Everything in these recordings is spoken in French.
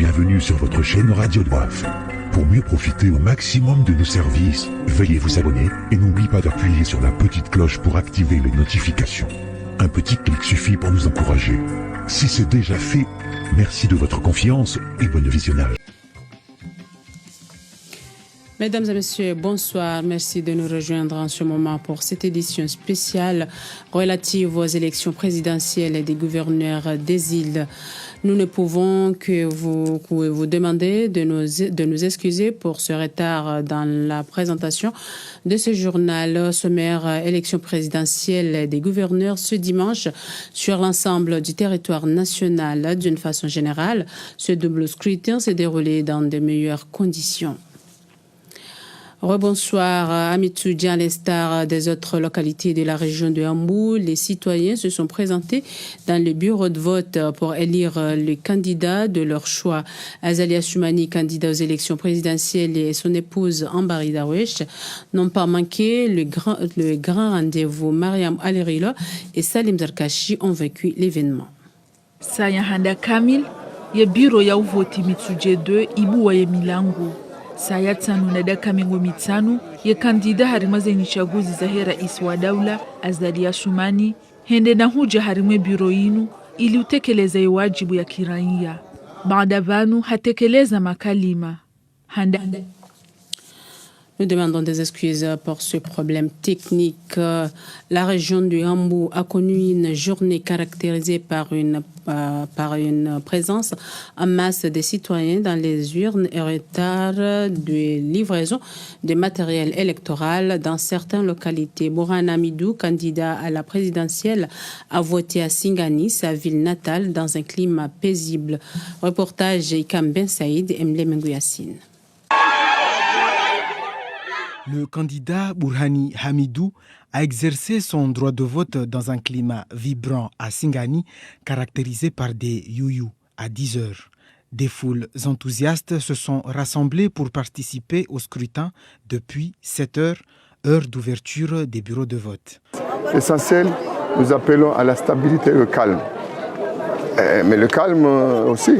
bienvenue sur votre chaîne Radio Doif. Pour mieux profiter au maximum de nos services, veuillez vous abonner et n'oubliez pas d'appuyer sur la petite cloche pour activer les notifications. Un petit clic suffit pour nous encourager. Si c'est déjà fait, merci de votre confiance et bon visionnage. Mesdames et messieurs, bonsoir. Merci de nous rejoindre en ce moment pour cette édition spéciale relative aux élections présidentielles et des gouverneurs des îles. Nous ne pouvons que vous demander de nous excuser pour ce retard dans la présentation de ce journal sommaire élections présidentielles des gouverneurs ce dimanche sur l'ensemble du territoire national. D'une façon générale, ce double scrutin s'est déroulé dans de meilleures conditions. Rebonsoir, Amitoudia, à l'instar des autres localités de la région de Hambou. Les citoyens se sont présentés dans le bureau de vote pour élire le candidat de leur choix. Azalia Soumani, candidat aux élections présidentielles, et son épouse Ambari Darwesh n'ont pas manqué le grand rendez-vous. Mariam Alerilo et Salim Zarkashi ont vécu l'événement. Sayahanda Kamil, ya bureau ya uvoti Mitsuje 2 ibu wa Milango. Saa tano na dakika 5 ya kandida harimaze ni chaguzi za rais wa daula Azalia Soumani hende na huja harimwe biro yinu ili utekeleze wajibu ya kiraia. Baada vanu hatekeleza makalima. Nous demandons des excuses pour ce problème technique. La région du Hambou a connu une journée caractérisée par une présence en masse des citoyens dans les urnes et retard de livraison de matériel électoral dans certaines localités. Bourana Midou, candidat à la présidentielle, a voté à Singani, sa ville natale, dans un climat paisible. Reportage Ikam Ben Saïd et Mlem Yassine. Le candidat Bourhani Hamidou a exercé son droit de vote dans un climat vibrant à Singani, caractérisé par des youyou à 10 heures. Des foules enthousiastes se sont rassemblées pour participer au scrutin depuis 7 heures, heure d'ouverture des bureaux de vote. L'essentiel, nous appelons à la stabilité et le calme. Mais le calme aussi,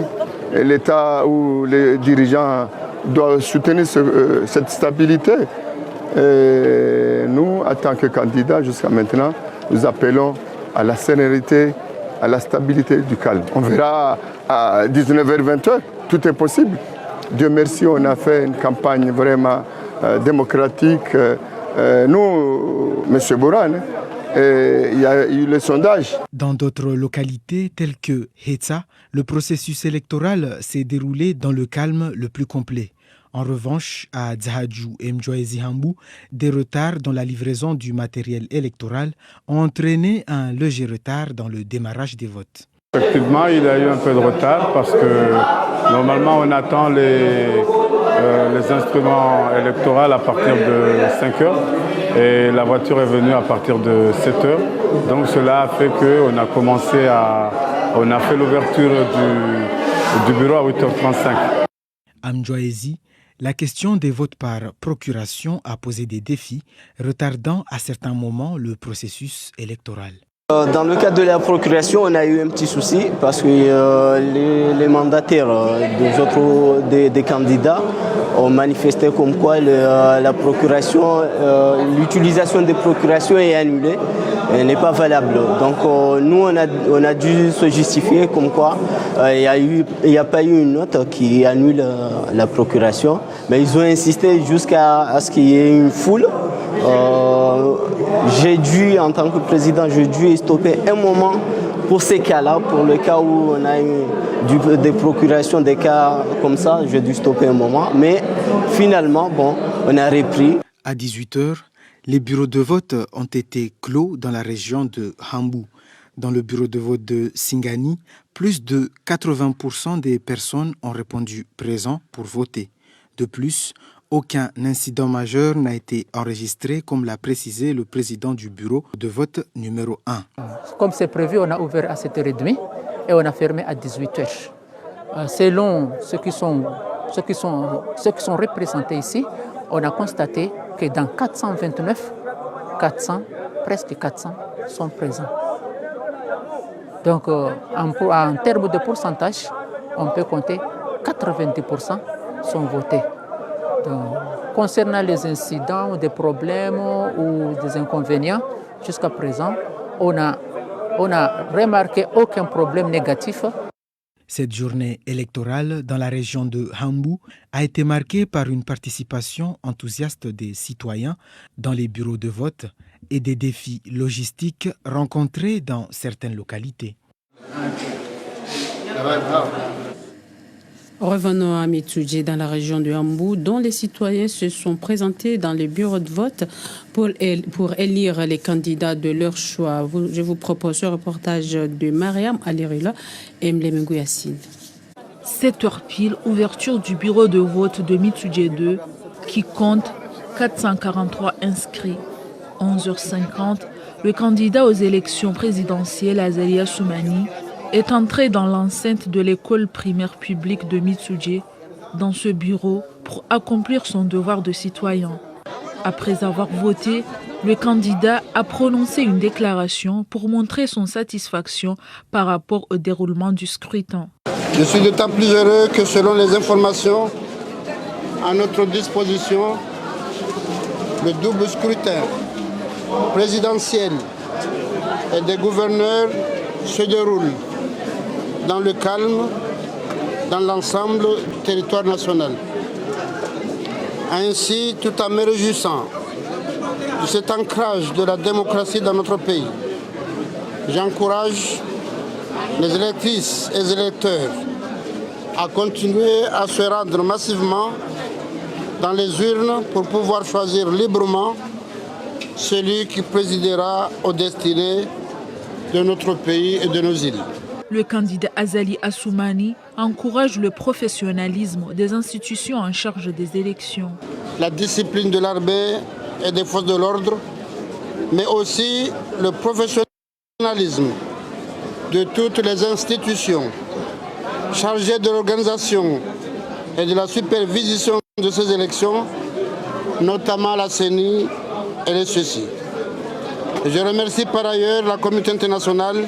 l'État où les dirigeants doivent soutenir cette stabilité. Et nous, en tant que candidats, jusqu'à maintenant, nous appelons à la sérénité, à la stabilité du calme. On verra à 19h-20h, tout est possible. Dieu merci, on a fait une campagne vraiment démocratique. Nous, M. Bourane, il y a eu le sondage. Dans d'autres localités telles que Hetsa, le processus électoral s'est déroulé dans le calme le plus complet. En revanche, à Dzahadjou et Mjouaezi Hambou, des retards dans la livraison du matériel électoral ont entraîné un léger retard dans le démarrage des votes. Effectivement, il y a eu un peu de retard parce que normalement on attend les instruments électoraux à partir de 5 heures et la voiture est venue à partir de 7 heures. Donc cela a fait qu'on a commencé on a fait l'ouverture du bureau à 8h35. À Mjouaezi, la question des votes par procuration a posé des défis, retardant à certains moments le processus électoral. Dans le cadre de la procuration, on a eu un petit souci parce que les mandataires des candidats ont manifesté comme quoi la procuration, l'utilisation des procurations est annulée et n'est pas valable. Donc nous, on a dû se justifier comme quoi il n'y a pas eu une note qui annule la procuration, mais ils ont insisté jusqu'à ce qu'il y ait une foule. J'ai dû, en tant que président, stopper un moment pour ces cas-là, pour le cas où on a eu des procurations, des cas comme ça, j'ai dû stopper un moment. Mais finalement, on a repris. À 18h, les bureaux de vote ont été clos dans la région de Hambou. Dans le bureau de vote de Singani, plus de 80% des personnes ont répondu présent pour voter. De plus, aucun incident majeur n'a été enregistré, comme l'a précisé le président du bureau de vote numéro 1. Comme c'est prévu, on a ouvert à 7h30 et on a fermé à 18h. Selon ceux qui sont représentés ici, on a constaté que dans 429, presque 400 sont présents. Donc en termes de pourcentage, on peut compter 90% sont votés. Donc, concernant les incidents, des problèmes ou des inconvénients, jusqu'à présent, on a remarqué aucun problème négatif. Cette journée électorale dans la région de Hambu a été marquée par une participation enthousiaste des citoyens dans les bureaux de vote et des défis logistiques rencontrés dans certaines localités. Revenons à Mitsudje dans la région de Hambu, dont les citoyens se sont présentés dans les bureaux de vote pour élire les candidats de leur choix. Je vous propose ce reportage de Mariam Alirila et Mlemengu Yassine. 7h pile, ouverture du bureau de vote de Mitsudje 2 qui compte 443 inscrits. 11h50, le candidat aux élections présidentielles, Azali Assoumani, est entré dans l'enceinte de l'école primaire publique de Mitsudje, dans ce bureau, pour accomplir son devoir de citoyen. Après avoir voté, le candidat a prononcé une déclaration pour montrer son satisfaction par rapport au déroulement du scrutin. Je suis d'autant plus heureux que selon les informations à notre disposition, le double scrutin présidentiel et des gouverneurs se déroule dans le calme, dans l'ensemble du territoire national. Ainsi, tout en me réjouissant de cet ancrage de la démocratie dans notre pays, j'encourage les électrices et les électeurs à continuer à se rendre massivement dans les urnes pour pouvoir choisir librement celui qui présidera aux destinées de notre pays et de nos îles. Le candidat Azali Assoumani encourage le professionnalisme des institutions en charge des élections. La discipline de l'armée et des forces de l'ordre, mais aussi le professionnalisme de toutes les institutions chargées de l'organisation et de la supervision de ces élections, notamment la CENI et les CECI. Je remercie par ailleurs la communauté internationale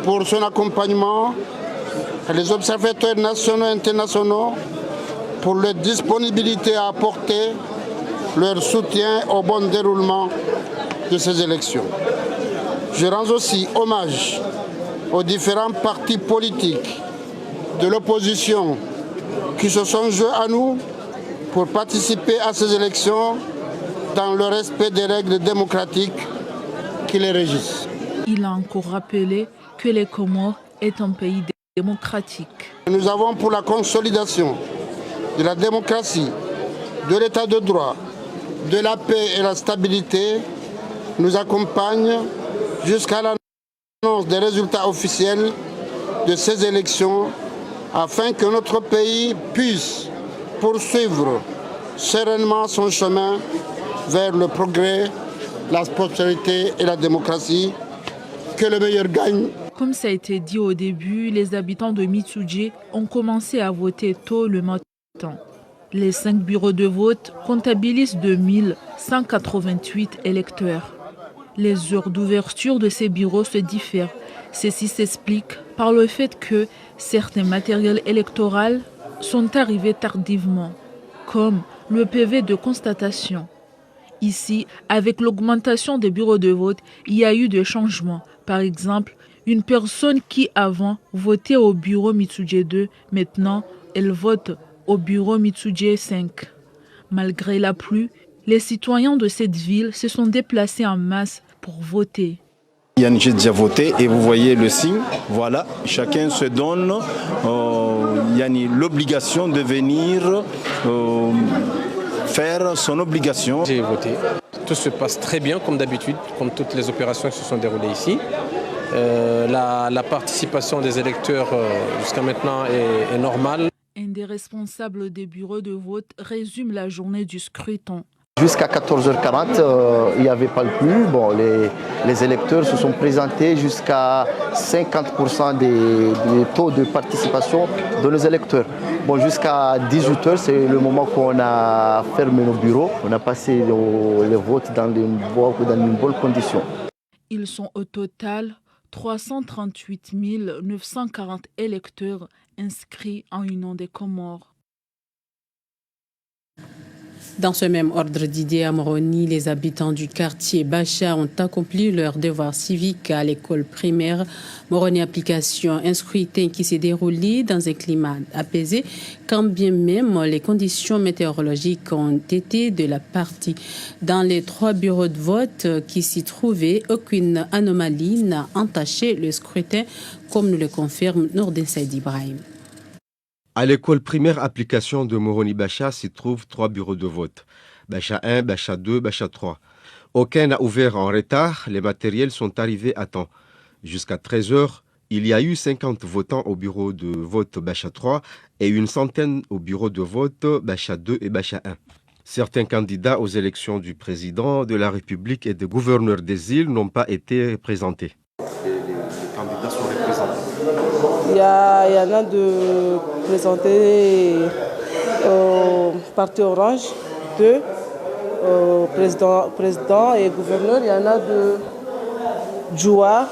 pour son accompagnement et les observateurs nationaux et internationaux pour leur disponibilité à apporter leur soutien au bon déroulement de ces élections. Je rends aussi hommage aux différents partis politiques de l'opposition qui se sont joints à nous pour participer à ces élections dans le respect des règles démocratiques qui les régissent. Il a encore rappelé que les Comores est un pays démocratique. Nous avons pour la consolidation de la démocratie, de l'état de droit, de la paix et la stabilité, nous accompagne jusqu'à l'annonce des résultats officiels de ces élections afin que notre pays puisse poursuivre sereinement son chemin vers le progrès, la prospérité et la démocratie. Que le meilleur gagne. Comme ça a été dit au début, les habitants de Mitsudje ont commencé à voter tôt le matin. Les 5 bureaux de vote comptabilisent 2188 électeurs. Les heures d'ouverture de ces bureaux se diffèrent. Ceci s'explique par le fait que certains matériels électoraux sont arrivés tardivement, comme le PV de constatation. Ici, avec l'augmentation des bureaux de vote, il y a eu des changements. Par exemple, une personne qui avant votait au bureau Mitsudje 2, maintenant, elle vote au bureau Mitsudje 5. Malgré la pluie, les citoyens de cette ville se sont déplacés en masse pour voter. J'ai déjà voté et vous voyez le signe, voilà, chacun se donne l'obligation de venir faire son obligation. J'ai voté. Tout se passe très bien comme d'habitude, comme toutes les opérations qui se sont déroulées ici. La participation des électeurs jusqu'à maintenant est normale. Un des responsables des bureaux de vote résume la journée du scrutin. Jusqu'à 14h40, il n'y avait pas le pluie. Bon, les électeurs se sont présentés jusqu'à 50% des taux de participation de nos électeurs. Bon, jusqu'à 18h, c'est le moment qu'on a fermé nos bureaux. On a passé les votes dans une bonne condition. Ils sont au total 338 940 électeurs inscrits en Union des Comores. Dans ce même ordre d'idées, à Moroni, les habitants du quartier Bacha ont accompli leur devoir civique à l'école primaire Moroni Application, un scrutin qui s'est déroulé dans un climat apaisé, quand bien même les conditions météorologiques ont été de la partie. Dans les 3 bureaux de vote qui s'y trouvaient, aucune anomalie n'a entaché le scrutin, comme nous le confirme Nourdin Saïd Ibrahim. À l'école primaire application de Moroni-Bacha s'y trouvent 3 bureaux de vote. Bacha 1, Bacha 2, Bacha 3. Aucun n'a ouvert en retard, les matériels sont arrivés à temps. Jusqu'à 13h, il y a eu 50 votants au bureau de vote Bacha 3 et une centaine au bureau de vote Bacha 2 et Bacha 1. Certains candidats aux élections du président de la République et de gouverneur des îles n'ont pas été présentés. Les candidats sont représentés. Il y en a de présentés au Parti Orange, 2, au président et gouverneur. Il y en a de Djoua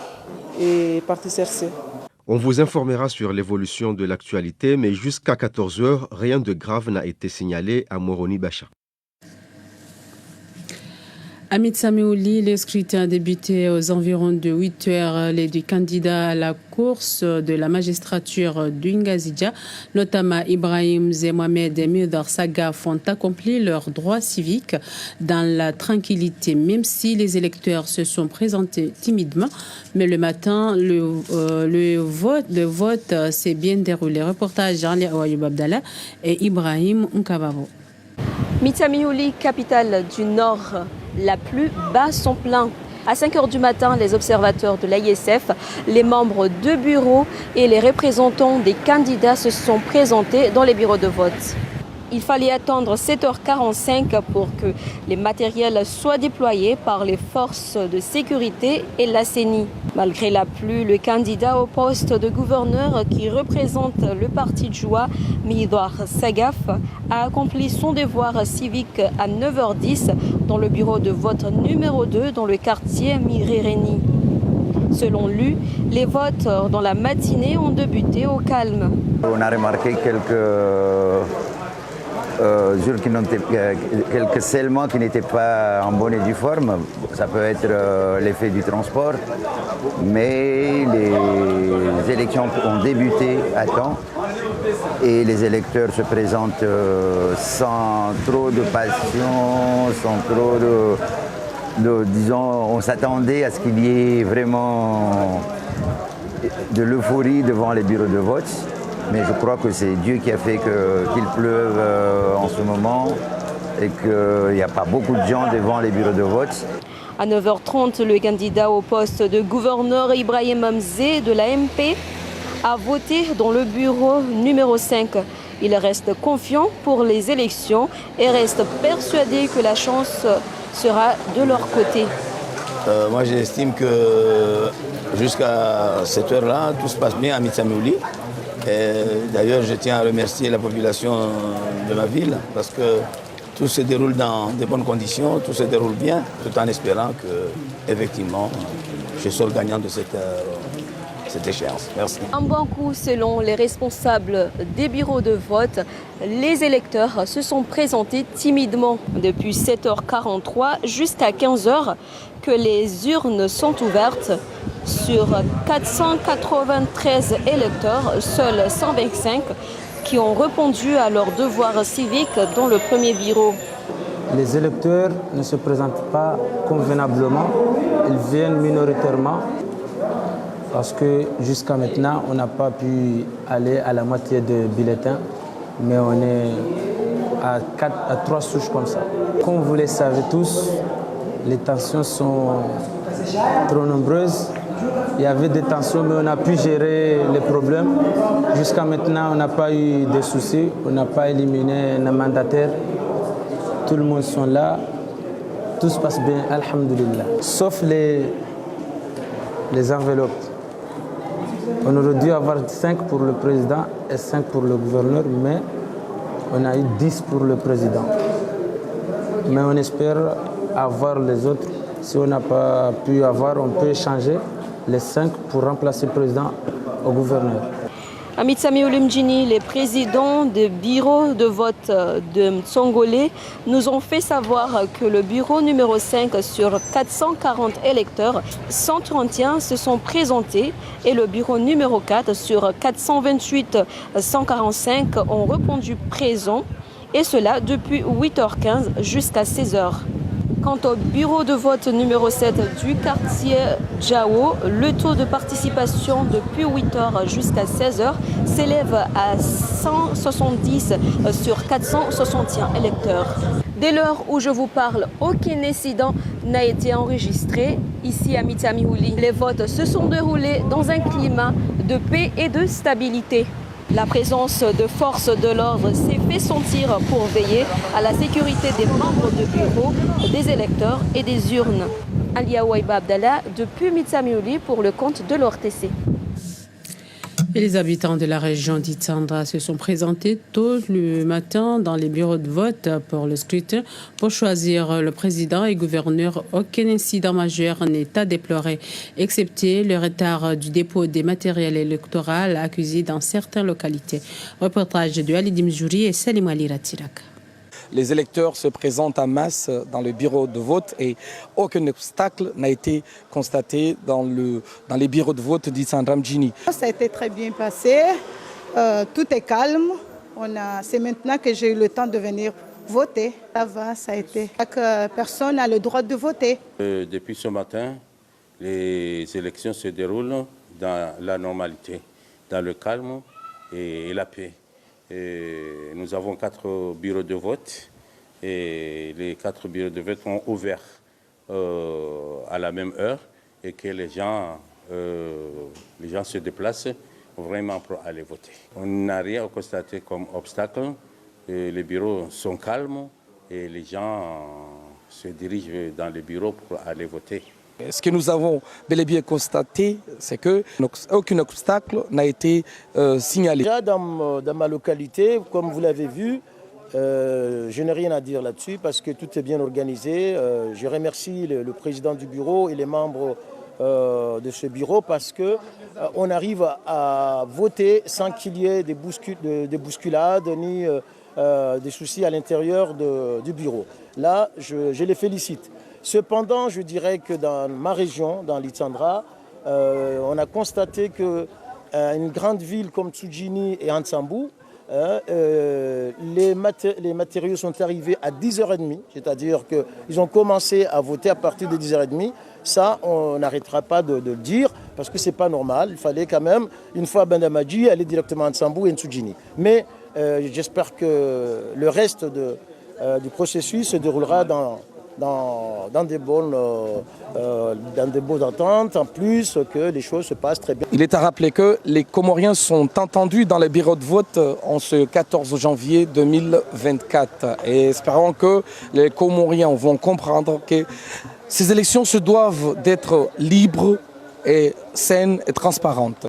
et Parti CRC. On vous informera sur l'évolution de l'actualité, mais jusqu'à 14h, rien de grave n'a été signalé à Moroni-Bacha. Hamid Samiouli, le scrutin a débuté aux environs de 8 heures. Les 2 candidats à la course de la magistrature d'Ungazidja, notamment Ibrahim Mohamed et Mirdar Sagaf, ont accompli leurs droits civiques dans la tranquillité, même si les électeurs se sont présentés timidement. Mais le matin, le vote s'est bien déroulé. Reportage Jean-Lia Ouayoub Abdallah et Ibrahim Nkababo. Mitsamiouli, capitale du Nord, la plus basse en plein. À 5 h du matin, les observateurs de l'AISF, les membres de bureaux et les représentants des candidats se sont présentés dans les bureaux de vote. Il fallait attendre 7h45 pour que les matériels soient déployés par les forces de sécurité et la CENI. Malgré la pluie, le candidat au poste de gouverneur qui représente le parti Djoua, Mirdar Sagaf, a accompli son devoir civique à 9h10 dans le bureau de vote numéro 2 dans le quartier Mirireni. Selon lui, les votes dans la matinée ont débuté au calme. On a remarqué quelques scellements qui n'étaient pas en bonne et due forme. Ça peut être l'effet du transport, mais les élections ont débuté à temps et les électeurs se présentent sans trop de passion, sans trop disons, on s'attendait à ce qu'il y ait vraiment de l'euphorie devant les bureaux de vote. Mais je crois que c'est Dieu qui a fait qu'il pleuve en ce moment et qu'il n'y a pas beaucoup de gens devant les bureaux de vote. À 9h30, le candidat au poste de gouverneur Ibrahim Hamzé de l'AMP a voté dans le bureau numéro 5. Il reste confiant pour les élections et reste persuadé que la chance sera de leur côté. Moi, j'estime que jusqu'à cette heure-là, tout se passe bien à Mitsamiouli. D'ailleurs, je tiens à remercier la population de ma ville parce que tout se déroule dans de bonnes conditions, tout se déroule bien, tout en espérant que, effectivement, je sois le gagnant de cette échéance. Merci. Un bon coup, selon les responsables des bureaux de vote, les électeurs se sont présentés timidement. Depuis 7h43 jusqu'à 15h que les urnes sont ouvertes. Sur 493 électeurs, seuls 125 qui ont répondu à leur devoir civique dans le premier bureau. Les électeurs ne se présentent pas convenablement, ils viennent minoritairement parce que jusqu'à maintenant, on n'a pas pu aller à la moitié de bulletins, mais on est à 3 souches comme ça. Comme vous le savez tous, les tensions sont trop nombreuses. Il y avait des tensions, mais on a pu gérer les problèmes. Jusqu'à maintenant, on n'a pas eu de soucis, on n'a pas éliminé un mandataire. Tout le monde sont là, tout se passe bien, alhamdoulilah. Sauf les enveloppes. On aurait dû avoir 5 pour le président et 5 pour le gouverneur, mais on a eu 10 pour le président. Mais on espère avoir les autres. Si on n'a pas pu avoir, on peut échanger les 5 pour remplacer le président au gouverneur. À Mitsami-Ouli Mjini, les présidents des bureaux de vote de Mtsongolé nous ont fait savoir que le bureau numéro 5 sur 440 électeurs, 131 se sont présentés et le bureau numéro 4 sur 428, 145 ont répondu présent, et cela depuis 8h15 jusqu'à 16h. Quant au bureau de vote numéro 7 du quartier Djao, le taux de participation depuis 8h jusqu'à 16h s'élève à 170 sur 461 électeurs. Dès l'heure où je vous parle, aucun incident n'a été enregistré ici à Mitsami-Ouli. Les votes se sont déroulés dans un climat de paix et de stabilité. La présence de forces de l'ordre s'est fait sentir pour veiller à la sécurité des membres de bureau, des électeurs et des urnes. Alia Ouaiba Abdallah depuis Mitsami-Ouli pour le compte de l'ORTC. Et les habitants de la région d'Itsandra se sont présentés tôt le matin dans les bureaux de vote pour le scrutin pour choisir le président et gouverneur. Aucun incident majeur n'est à déplorer, excepté le retard du dépôt des matériels électoraux accusés dans certaines localités. Reportage de Ali Dimjouri et Salim Ali Ratirak. Les électeurs se présentent en masse dans le bureau de vote et aucun obstacle n'a été constaté dans les bureaux de vote d'Itsandra Mjini. Ça a été très bien passé, tout est calme. C'est maintenant que j'ai eu le temps de venir voter. Ça va, ça a été. Chaque personne a le droit de voter. Depuis ce matin, les élections se déroulent dans la normalité, dans le calme et la paix. Et nous avons 4 bureaux de vote et les 4 bureaux de vote ont ouvert à la même heure et que les gens se déplacent vraiment pour aller voter. On n'a rien constaté comme obstacle. Les bureaux sont calmes et les gens se dirigent dans les bureaux pour aller voter. Ce que nous avons bel et bien constaté, c'est qu'aucun obstacle n'a été signalé. Déjà dans ma localité, comme vous l'avez vu, je n'ai rien à dire là-dessus parce que tout est bien organisé. Je remercie le président du bureau et les membres de ce bureau parce qu'on arrive à voter sans qu'il y ait des bousculades ni des soucis à l'intérieur du bureau. Là, je les félicite. Cependant, je dirais que dans ma région, dans l'Itsandra, on a constaté qu'une grande ville comme Tsujini et Antsambu, les matériaux sont arrivés à 10h30, c'est-à-dire qu'ils ont commencé à voter à partir de 10h30. Ça, on n'arrêtera pas de le dire parce que ce n'est pas normal. Il fallait quand même, une fois à Bandamadji, aller directement à Antsambu et à Tsujini. Mais j'espère que le reste du processus se déroulera dans des bonnes attentes, en plus que les choses se passent très bien. Il est à rappeler que les Comoriens sont entendus dans les bureaux de vote en ce 14 janvier 2024. Et espérons que les Comoriens vont comprendre que ces élections se doivent d'être libres et saines et transparentes.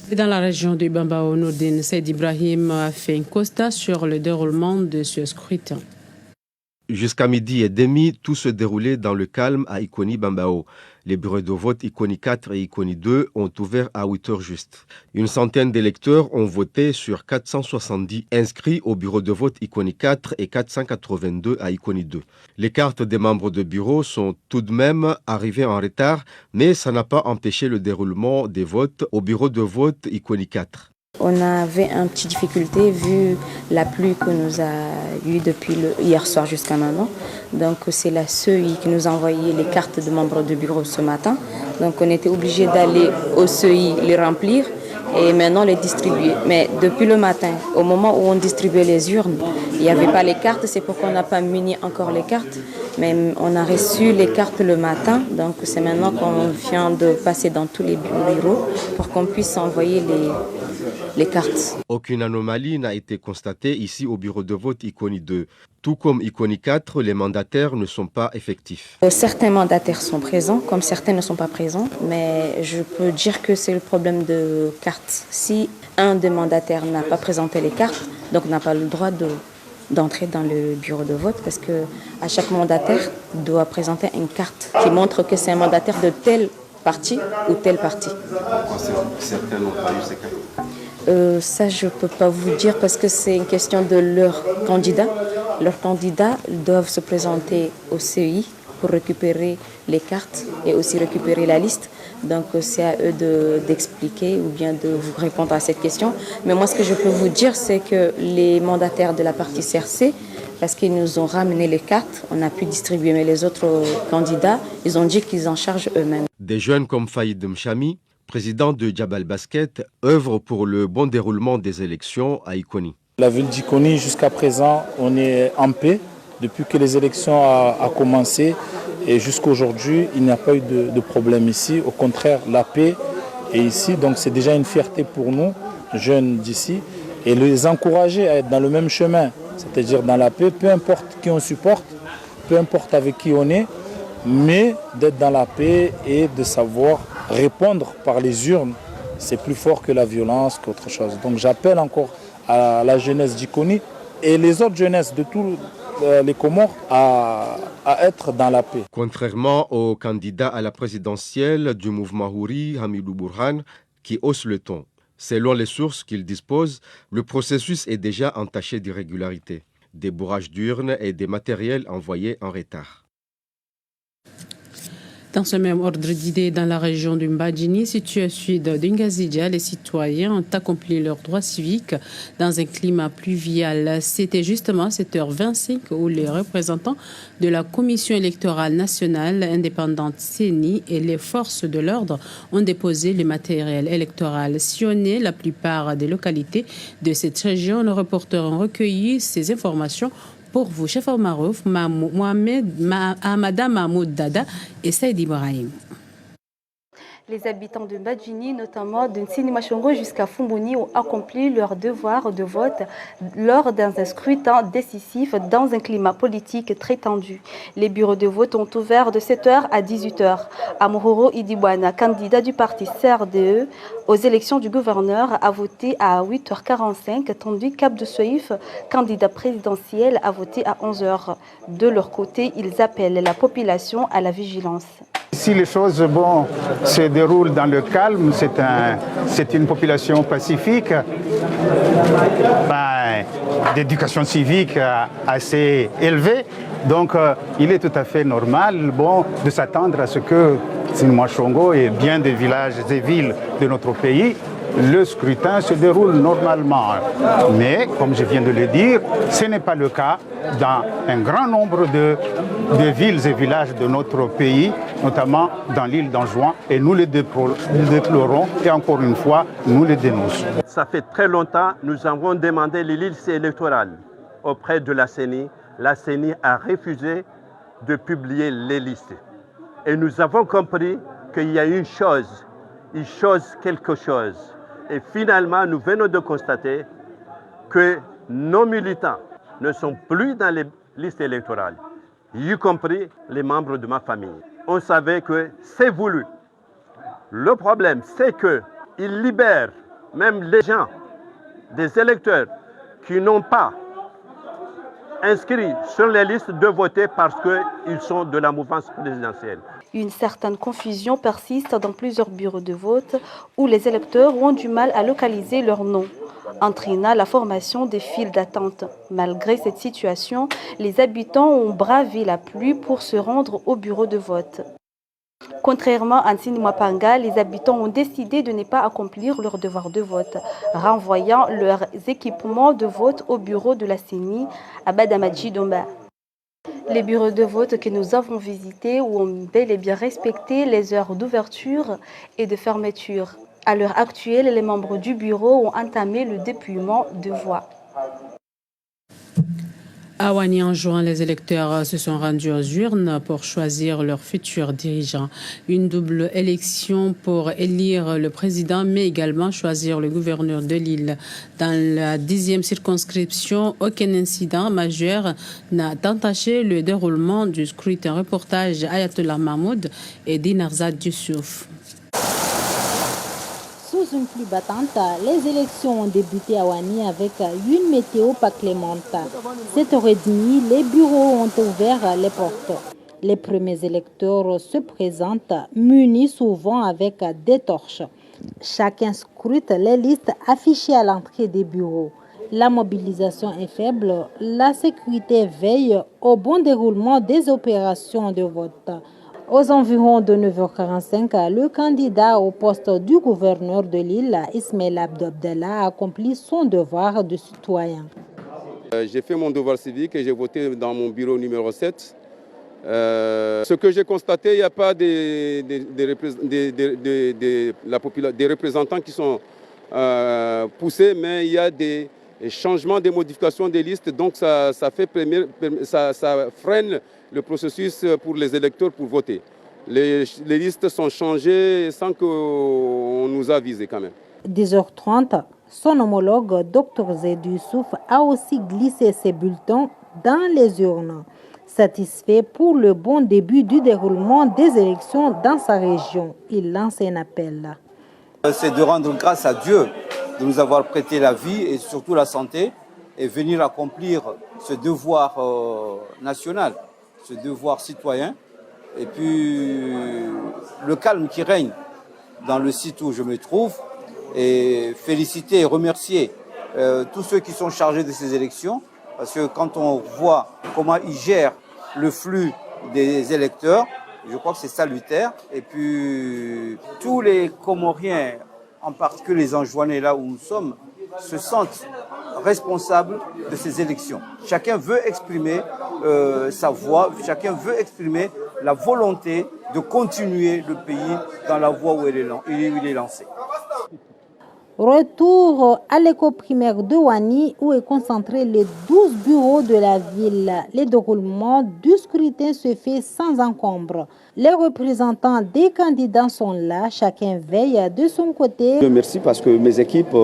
Et dans la région de Bambao, Nourdine Saïd Ibrahim a fait un constat sur le déroulement de ce scrutin. Jusqu'à midi et demi, tout se déroulait dans le calme à Ikoni Bambao. Les bureaux de vote Ikoni 4 et Ikoni 2 ont ouvert à 8h juste. Une centaine d'électeurs ont voté sur 470 inscrits au bureau de vote Ikoni 4 et 482 à Ikoni 2. Les cartes des membres de bureau sont tout de même arrivées en retard, mais ça n'a pas empêché le déroulement des votes au bureau de vote Ikoni 4. On avait une petite difficulté vu la pluie que nous a eu depuis hier soir jusqu'à maintenant. Donc c'est la CEI qui nous a envoyé les cartes de membres de bureau ce matin. Donc on était obligé d'aller au CEI les remplir et maintenant les distribuer. Mais depuis le matin, au moment où on distribuait les urnes, il n'y avait pas les cartes. C'est pourquoi on n'a pas muni encore les cartes. Mais on a reçu les cartes le matin. Donc c'est maintenant qu'on vient de passer dans tous les bureaux pour qu'on puisse envoyer les cartes. Aucune anomalie n'a été constatée ici au bureau de vote Ikoni 2. Tout comme Ikoni 4, les mandataires ne sont pas effectifs. Certains mandataires sont présents, comme certains ne sont pas présents, mais je peux dire que c'est le problème de cartes. Si un des mandataires n'a pas présenté les cartes, donc n'a pas le droit d'entrer dans le bureau de vote parce que à chaque mandataire doit présenter une carte qui montre que c'est un mandataire de telle parti ou tel parti. Certains n'ont pas eu ces cartes. Ça, je ne peux pas vous dire parce que c'est une question de leurs candidats. Leurs candidats doivent se présenter au CEI pour récupérer les cartes et aussi récupérer la liste. Donc c'est à eux d'expliquer ou bien de vous répondre à cette question. Mais moi, ce que je peux vous dire, c'est que les mandataires de la partie CRC, parce qu'ils nous ont ramené les cartes, on a pu distribuer, mais les autres candidats, ils ont dit qu'ils en chargent eux-mêmes. Des jeunes comme Faïd Mchami, président de Djabal Basket, œuvrent pour le bon déroulement des élections à Ikoni. La ville d'Ikoni, jusqu'à présent, on est en paix. Depuis que les élections ont commencé et jusqu'à aujourd'hui, il n'y a pas eu de problème ici. Au contraire, la paix est ici. Donc c'est déjà une fierté pour nous, jeunes d'ici, et les encourager à être dans le même chemin, c'est-à-dire dans la paix, peu importe qui on supporte, peu importe avec qui on est, mais d'être dans la paix et de savoir répondre par les urnes. C'est plus fort que la violence, qu'autre chose. Donc j'appelle encore à la jeunesse d'Ikoni et les autres jeunesses de tous les Comores à être dans la paix. Contrairement au candidat à la présidentielle du mouvement Houri, Hamidou Bourhan, qui hausse le ton. Selon les sources qu'il dispose, le processus est déjà entaché d'irrégularités, des bourrages d'urnes et des matériels envoyés en retard. Dans ce même ordre d'idées, dans la région du Mbadjini, située au sud d'Ingazidja, les citoyens ont accompli leurs droits civiques dans un climat pluvial. C'était justement à 7h25 où les représentants de la Commission électorale nationale indépendante CENI et les forces de l'ordre ont déposé le matériel électoral sillonné la plupart des localités de cette région. Nos reporters ont recueilli ces informations pour vous, chef Marouf, Madame Mahmoud Dada et Saïd Ibrahim. Les habitants de Mbadjini, notamment de Nsinimachongo jusqu'à Fumbuni, ont accompli leur devoir de vote lors d'un scrutin décisif dans un climat politique très tendu. Les bureaux de vote ont ouvert de 7h à 18h. Amouhoro Idibwana, candidat du parti CRDE aux élections du gouverneur, a voté à 8h45, tandis qu'Abdou Soïf, candidat présidentiel, a voté à 11h. De leur côté, ils appellent la population à la vigilance. Si les choses se déroulent dans le calme, c'est une population pacifique, d'éducation civique assez élevée. Donc il est tout à fait normal de s'attendre à ce que Nsinimachongo et bien des villages et villes de notre pays, le scrutin se déroule normalement. Mais, comme je viens de le dire, ce n'est pas le cas dans un grand nombre de villes et villages de notre pays, notamment dans l'île d'Anjouan, et nous le déplorons et encore une fois, nous le dénonçons. Ça fait très longtemps, nous avons demandé les listes électorales auprès de la CENI. La CENI a refusé de publier les listes. Et nous avons compris qu'il y a quelque chose. Et finalement, nous venons de constater que nos militants ne sont plus dans les listes électorales, y compris les membres de ma famille. On savait que c'est voulu. Le problème, c'est qu'ils libèrent même les gens, des électeurs qui n'ont pas inscrits sur les listes de voter parce qu'ils sont de la mouvance présidentielle. Une certaine confusion persiste dans plusieurs bureaux de vote où les électeurs ont du mal à localiser leur nom, entraînant la formation des files d'attente. Malgré cette situation, les habitants ont bravé la pluie pour se rendre au bureau de vote. Contrairement à Nsinimapanga, les habitants ont décidé de ne pas accomplir leur devoir de vote, renvoyant leurs équipements de vote au bureau de la CENI à Badamadji Domba. Les bureaux de vote que nous avons visités ont bel et bien respecté les heures d'ouverture et de fermeture. À l'heure actuelle, les membres du bureau ont entamé le dépouillement de voix. À Wani, en juin, les électeurs se sont rendus aux urnes pour choisir leur futur dirigeant. Une double élection pour élire le président, mais également choisir le gouverneur de l'île. Dans la 10e circonscription, aucun incident majeur n'a entaché le déroulement du scrutin. Reportage Ayatollah Mahmoud et Dinarzad Youssouf. Sous une pluie battante, les élections ont débuté à Wani avec une météo pas clémente. 7h30, les bureaux ont ouvert les portes. Les premiers électeurs se présentent munis souvent avec des torches. Chacun scrute les listes affichées à l'entrée des bureaux. La mobilisation est faible, la sécurité veille au bon déroulement des opérations de vote. Aux environs de 9h45, le candidat au poste du gouverneur de l'île, Ismaël Abdo Abdallah, a accompli son devoir de citoyen. J'ai fait mon devoir civique et j'ai voté dans mon bureau numéro 7. Ce que j'ai constaté, il n'y a pas des représentants qui sont poussés, mais il y a des changements, des modifications des listes. Donc ça freine le processus pour les électeurs pour voter. Les listes sont changées sans qu'on nous avise quand même. 10h30, son homologue, Dr Zaidou Youssouf, a aussi glissé ses bulletins dans les urnes. Satisfait pour le bon début du déroulement des élections dans sa région, il lance un appel. C'est de rendre grâce à Dieu de nous avoir prêté la vie et surtout la santé et venir accomplir ce devoir national, ce devoir citoyen. Et puis le calme qui règne dans le site où je me trouve, et féliciter et remercier tous ceux qui sont chargés de ces élections, parce que quand on voit comment ils gèrent le flux des électeurs, je crois que c'est salutaire. Et puis tous les Comoriens, en particulier les Anjouanais là où nous sommes, se sentent responsables de ces élections. Chacun veut exprimer sa voix, chacun veut exprimer la volonté de continuer le pays dans la voie où il est lancé. Retour à l'école primaire de Wani où est concentré les 12 bureaux de la ville. Le déroulement du scrutin se fait sans encombre. Les représentants des candidats sont là, chacun veille de son côté. Merci parce que mes équipes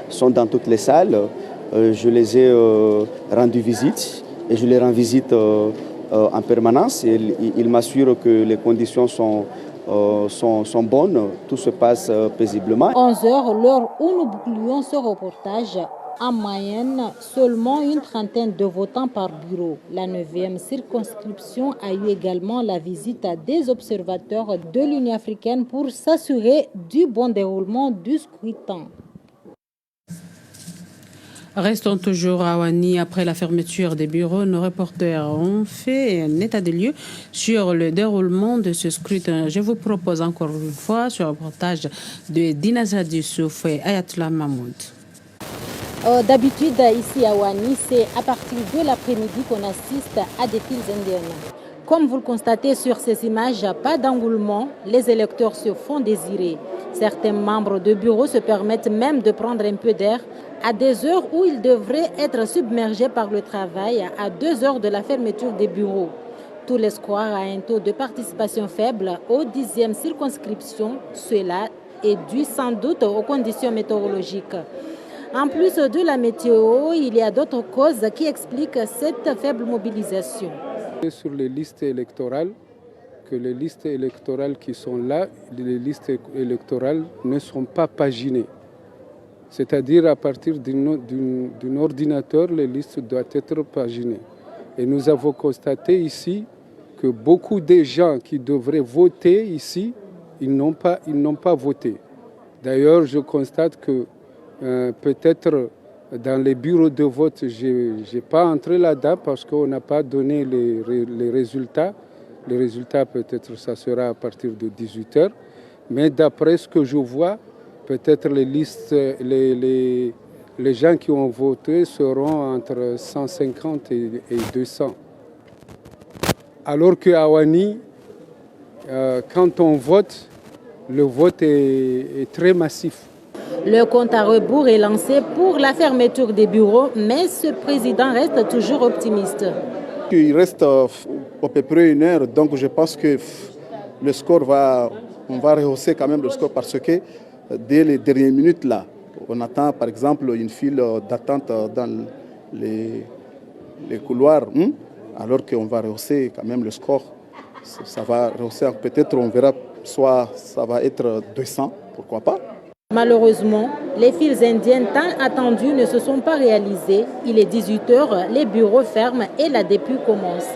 sont dans toutes les salles. Je les ai rendu visite et je les rends visite en permanence. Et ils m'assurent que les conditions sont bonnes, tout se passe paisiblement. 11h, l'heure où nous bouclions ce reportage, en moyenne, seulement une trentaine de votants par bureau. La 9e circonscription a eu également la visite des observateurs de l'Union africaine pour s'assurer du bon déroulement du scrutin. Restons toujours à Wani. Après la fermeture des bureaux, nos reporters ont fait un état des lieux sur le déroulement de ce scrutin. Je vous propose encore une fois ce reportage de Dina Zaidou Youssouf et Ayatollah Mahmoud. D'habitude, ici à Wani, c'est à partir de l'après-midi qu'on assiste à des files indiennes. Comme vous le constatez sur ces images, pas d'engouement, les électeurs se font désirer. Certains membres de bureau se permettent même de prendre un peu d'air à des heures où ils devraient être submergés par le travail, à 2 heures de la fermeture des bureaux. Tous les squares a un taux de participation faible aux 10e circonscription. Cela est dû sans doute aux conditions météorologiques. En plus de la météo, il y a d'autres causes qui expliquent cette faible mobilisation. Sur les listes électorales, que les listes électorales qui sont là, les listes électorales ne sont pas paginées. C'est-à-dire à partir d'un ordinateur, les listes doivent être paginées. Et nous avons constaté ici que beaucoup de gens qui devraient voter ici, ils n'ont pas voté. D'ailleurs, je constate que peut-être dans les bureaux de vote, je n'ai pas entré là-dedans parce qu'on n'a pas donné les résultats. Les résultats, peut-être, ça sera à partir de 18h. Mais d'après ce que je vois, peut-être les listes, les gens qui ont voté seront entre 150 et 200. Alors qu'à Wani, quand on vote, le vote est très massif. Le compte à rebours est lancé pour la fermeture des bureaux, mais ce président reste toujours optimiste. Il reste à peu près 1 heure, donc je pense que le score on va rehausser quand même le score parce que dès les dernières minutes là, on attend par exemple une file d'attente dans les couloirs, alors qu'on va rehausser quand même le score. Ça va rehausser, peut-être on verra, soit ça va être 200, pourquoi pas. Malheureusement, les files indiennes tant attendues ne se sont pas réalisées. Il est 18h, les bureaux ferment et la dépouille commence.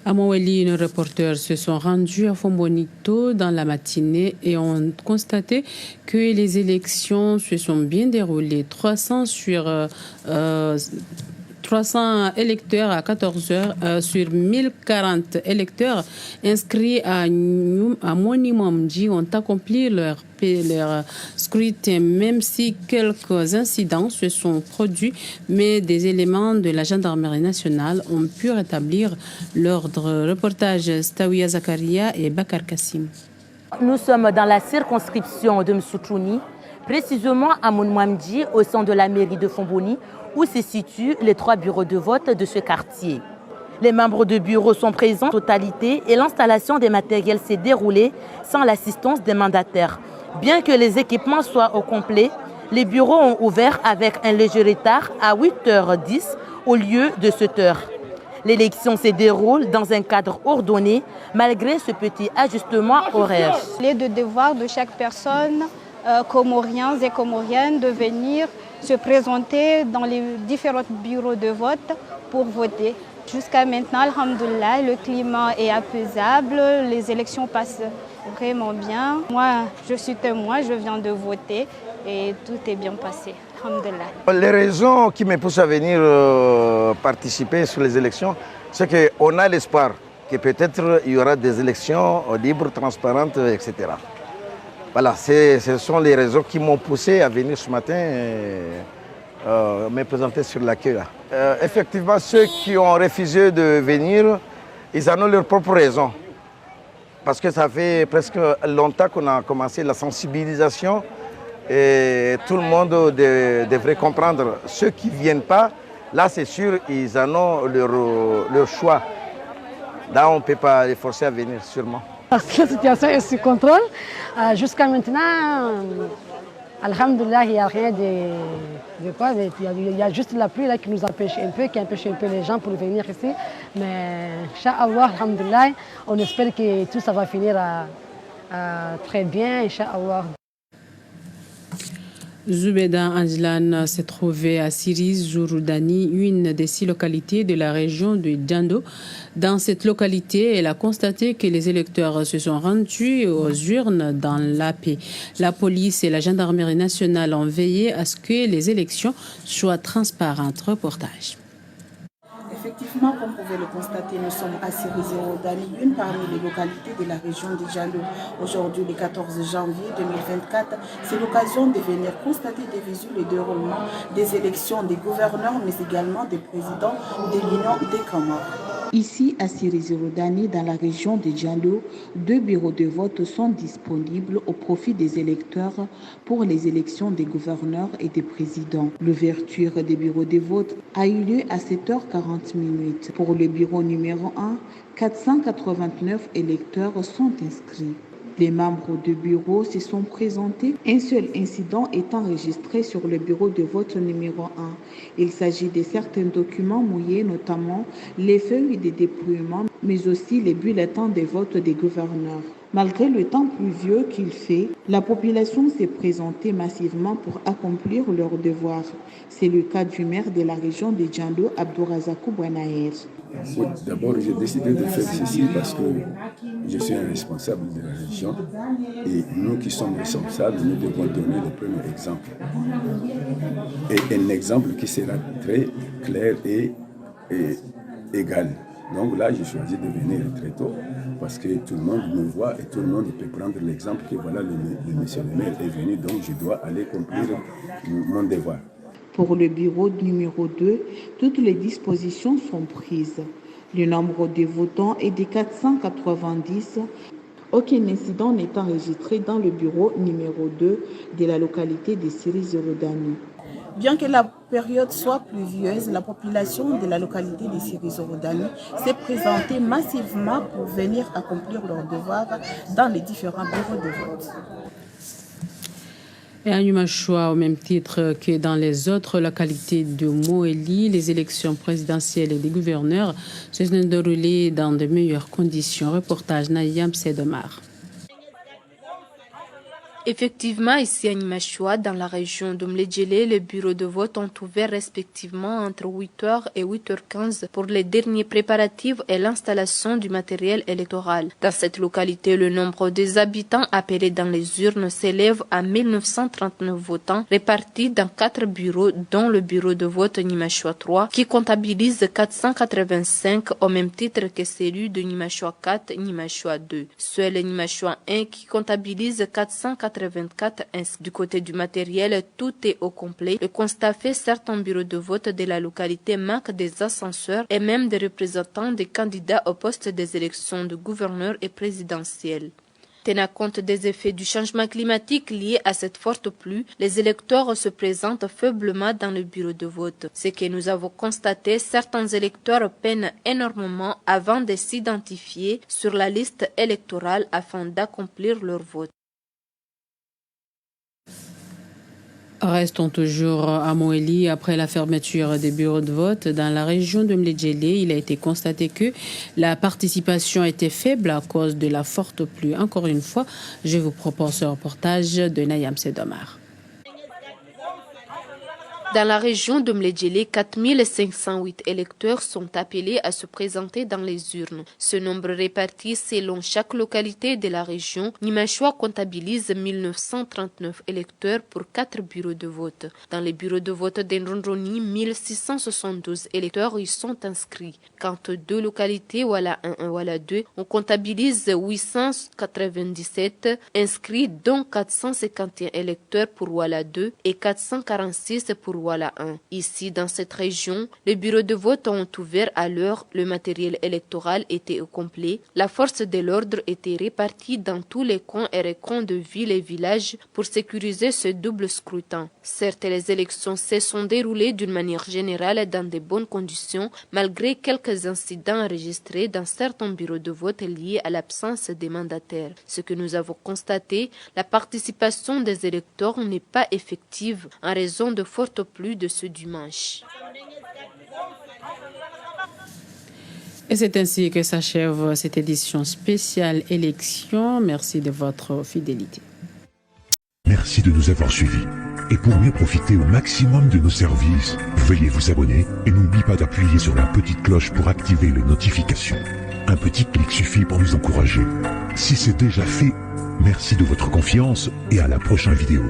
À Moueli, nos reporters se sont rendus à Fombonito dans la matinée et ont constaté que les élections se sont bien déroulées. 300 électeurs à 14 heures sur 1040 électeurs inscrits à Monimamdi ont accompli leur scrutin, même si quelques incidents se sont produits, mais des éléments de la gendarmerie nationale ont pu rétablir l'ordre. Reportage Stawiya Zakaria et Bakar Kassim. Nous sommes dans la circonscription de Msoutrouni, précisément à Monimamdi, au sein de la mairie de Fomboni, où se situent les 3 bureaux de vote de ce quartier. Les membres de bureau sont présents en totalité et l'installation des matériels s'est déroulée sans l'assistance des mandataires. Bien que les équipements soient au complet, les bureaux ont ouvert avec un léger retard à 8h10 au lieu de 7h. L'élection se déroule dans un cadre ordonné malgré ce petit ajustement horaire. Il est de devoir de chaque personne, comoriens et comoriennes, de venir se présenter dans les différents bureaux de vote pour voter. Jusqu'à maintenant, alhamdoulilah, le climat est apaisable, les élections passent vraiment bien. Moi, je suis témoin, je viens de voter et tout est bien passé, alhamdoulilah. Les raisons qui me poussent à venir participer sur les élections, c'est qu'on a l'espoir que peut-être il y aura des élections libres, transparentes, etc. Voilà, ce sont les raisons qui m'ont poussé à venir ce matin me présenter sur la queue. Effectivement, ceux qui ont refusé de venir, ils en ont leurs propres raisons. Parce que ça fait presque longtemps qu'on a commencé la sensibilisation et tout le monde devrait comprendre. Ceux qui ne viennent pas, là c'est sûr, ils en ont leur choix. Là, on ne peut pas les forcer à venir, sûrement. La situation est sous contrôle. Jusqu'à maintenant, alhamdoulilah, il n'y a rien de quoi. Il y a juste la pluie là, qui nous empêche un peu, qui empêche un peu les gens pour venir ici. Mais, Inch'Allah, alhamdoulilah, on espère que tout ça va finir très bien, Inch'Allah. Zubeda Anjlan s'est trouvé à Siris, Jouroudani, une des 6 localités de la région de Djando. Dans cette localité, elle a constaté que les électeurs se sont rendus aux urnes dans la paix. La police et la gendarmerie nationale ont veillé à ce que les élections soient transparentes. Reportage. Effectivement, comme vous pouvez le constater, nous sommes à Siris-Jouroudani, une parmi les localités de la région de Djando. Aujourd'hui, le 14 janvier 2024, c'est l'occasion de venir constater de visu le déroulement des élections des gouverneurs, mais également des présidents de l'Union des Comores. Ici, à Siris-Jouroudani, dans la région de Djando, 2 bureaux de vote sont disponibles au profit des électeurs pour les élections des gouverneurs et des présidents. L'ouverture des bureaux de vote a eu lieu à 7h40. Pour le bureau numéro 1, 489 électeurs sont inscrits. Les membres du bureau se sont présentés. Un seul incident est enregistré sur le bureau de vote numéro 1. Il s'agit de certains documents mouillés, notamment les feuilles de dépouillement, mais aussi les bulletins de vote des gouverneurs. Malgré le temps pluvieux qu'il fait, la population s'est présentée massivement pour accomplir leurs devoirs. C'est le cas du maire de la région de Djando, Abdourazakou Bouanaher. Oui, d'abord, j'ai décidé de faire ceci parce que je suis un responsable de la région et nous qui sommes responsables, nous devons donner le premier exemple. Et un exemple qui sera très clair et égal. Donc là, j'ai choisi de venir très tôt parce que tout le monde me voit et tout le monde peut prendre l'exemple que voilà, le monsieur le maire est venu, donc je dois aller accomplir mon devoir. Pour le bureau numéro 2, toutes les dispositions sont prises. Le nombre de votants est de 490. Aucun incident n'est enregistré dans le bureau numéro 2 de la localité de Siris-Jouroudani. Bien que la période soit pluvieuse, la population de la localité de Siris-Jouroudani s'est présentée massivement pour venir accomplir leurs devoirs dans les différents bureaux de vote. Et à Numachoua, au même titre que dans les autres localités de Moueli, les élections présidentielles et des gouverneurs se sont déroulées dans de meilleures conditions. Reportage Nayam Sedomar. Effectivement, ici à Nimashua, dans la région de Mledjele, les bureaux de vote ont ouvert respectivement entre 8h et 8h15 pour les derniers préparatifs et l'installation du matériel électoral. Dans cette localité, le nombre des habitants appelés dans les urnes s'élève à 1939 votants répartis dans 4 bureaux, dont le bureau de vote Nimashua 3 qui comptabilise 485 au même titre que celui de Nimashua 4 et Nimashua 2. Seul Nimashua 1 qui comptabilise 484 inscrits. Du côté du matériel, tout est au complet. Le constat fait, certains bureaux de vote de la localité manquent des ascenseurs et même des représentants des candidats au poste des élections de gouverneur et présidentielles. Tenant compte des effets du changement climatique liés à cette forte pluie, les électeurs se présentent faiblement dans le bureau de vote. Ce que nous avons constaté, certains électeurs peinent énormément avant de s'identifier sur la liste électorale afin d'accomplir leur vote. Restons toujours à Moélie. Après la fermeture des bureaux de vote dans la région de Mledjele, il a été constaté que la participation était faible à cause de la forte pluie. Encore une fois, je vous propose ce reportage de Nayam Sedomar. Dans la région de Mledjele, 4508 électeurs sont appelés à se présenter dans les urnes. Ce nombre réparti selon chaque localité de la région, Nimashua comptabilise 1939 électeurs pour 4 bureaux de vote. Dans les bureaux de vote d'Enrondroni, 1672 électeurs y sont inscrits. Quant aux 2 localités, Ouala 1 et Ouala 2, on comptabilise 897 inscrits, dont 451 électeurs pour Ouala 2 et 446 pour Ouala 1. Ici, dans cette région, les bureaux de vote ont ouvert à l'heure, le matériel électoral était au complet, la force de l'ordre était répartie dans tous les coins et recoins de villes et villages pour sécuriser ce double scrutin. Certes, les élections se sont déroulées d'une manière générale dans de bonnes conditions, malgré quelques incidents enregistrés dans certains bureaux de vote liés à l'absence des mandataires. Ce que nous avons constaté, la participation des électeurs n'est pas effective en raison de fortes pluies de ce dimanche. Et c'est ainsi que s'achève cette édition spéciale élection. Merci de votre fidélité. Merci de nous avoir suivis. Et pour mieux profiter au maximum de nos services, veuillez vous abonner et n'oubliez pas d'appuyer sur la petite cloche pour activer les notifications. Un petit clic suffit pour nous encourager. Si c'est déjà fait, merci de votre confiance et à la prochaine vidéo.